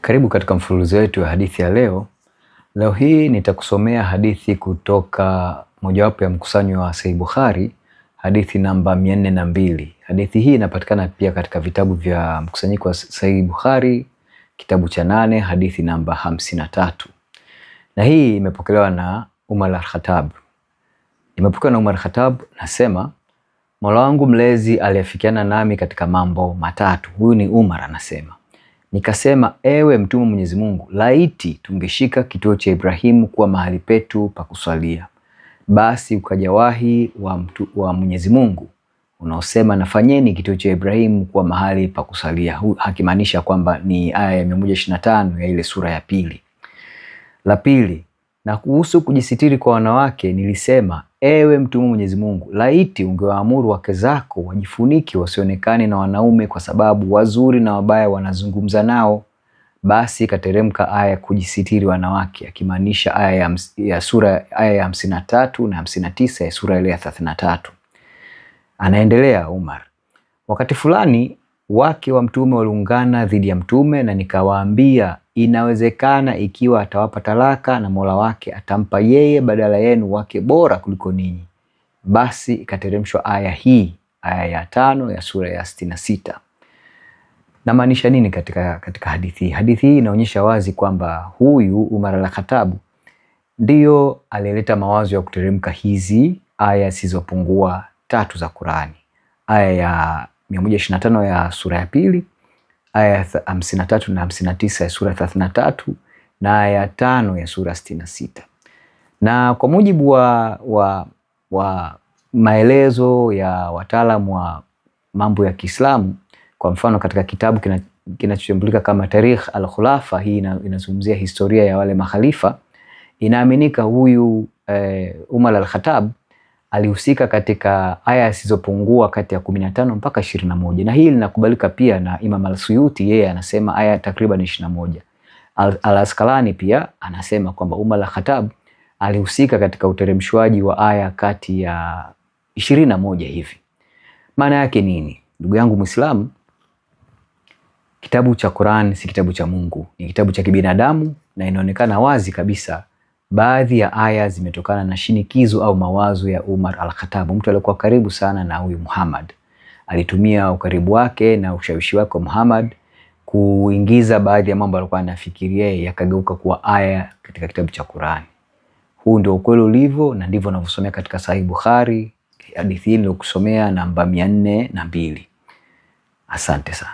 Karibu katika mfululizo wetu wa hadithi ya leo. Leo hii nitakusomea hadithi kutoka mojawapo ya mkusanyo wa Sahih Bukhari, hadithi namba 402. Hadithi hii inapatikana pia katika vitabu vya mkusanyiko wa Sahih Bukhari, kitabu cha 8, hadithi namba 53. Na hii imepokelewa na Umar al-Khattab. Imepokelewa na Umar al-Khattab, nasema, Mola wangu mlezi aliafikiana nami katika mambo matatu. Huyu ni Umar anasema. Nikasema, ewe mtume Mwenyezi Mungu, laiti tungeshika kituo cha Ibrahimu kuwa mahali petu pa kusalia. Basi ukaja wahi wa Mwenyezi Mungu unaosema, nafanyeni kituo cha Ibrahimu kuwa mahali pa kusalia. Hakimaanisha kwamba ni aya ya 125 ya ile sura ya pili. La pili, na kuhusu kujisitiri kwa wanawake nilisema, ewe mtume Mwenyezi Mungu, laiti ungewaamuru wake zako wajifuniki wasionekane na wanaume, kwa sababu wazuri na wabaya wanazungumza nao. Basi kateremka aya kujisitiri wanawake, akimaanisha aya ya sura ya 53 na 59 ya sura ile ya 33. Anaendelea Umar, wakati fulani wake wa mtume waliungana dhidi ya mtume, na nikawaambia, inawezekana ikiwa atawapa talaka na Mola wake atampa yeye badala yenu wake bora kuliko ninyi. Basi ikateremshwa aya hii, aya ya 5 ya sura ya 66. Na maanisha nini katika hadithi hii? Hadithi hii inaonyesha wazi kwamba huyu Umar al-Khattab ndiyo alileta mawazo ya kuteremka hizi aya zisizopungua 3 za Qur'ani. Aya ya 125 ya sura ya pili, aya ya 53 na 59 ya sura 33 na aya ya 5 ya sura 66. Na kwa mujibu wa maelezo ya wataalamu wa mambo ya Kiislamu, kwa mfano katika kitabu kinachotambulika kama Tarikh al-Khulafa, hii inazungumzia historia ya wale makhalifa, inaaminika huyu Umar al-Khattab alihusika katika aya zisizopungua kati ya 15 mpaka 21. Na hii linakubalika pia na Imam al-Suyuti, yeye anasema aya takriban 21. Al-Asqalani pia anasema kwamba Umar al-Khattab alihusika katika uteremshwaji wa aya kati ya 21 hivi. Maana yake nini? Ndugu yangu Muislamu, kitabu cha Qur'an si kitabu cha Mungu, ni kitabu cha kibinadamu, na inaonekana wazi kabisa baadhi ya aya zimetokana na shinikizo au mawazo ya Umar al-Khattab, mtu aliyekuwa karibu sana na huyu Muhammad. Alitumia ukaribu wake na ushawishi wake kwa Muhammad kuingiza baadhi ya mambo alikuwa anafikiria yakageuka kuwa aya katika kitabu cha Qur'an. Huu ndio ukweli ulivyo, na ndivyo ninavyosomea katika Sahih Bukhari, hadithi hii niliyokusomea namba 402. Asante sana.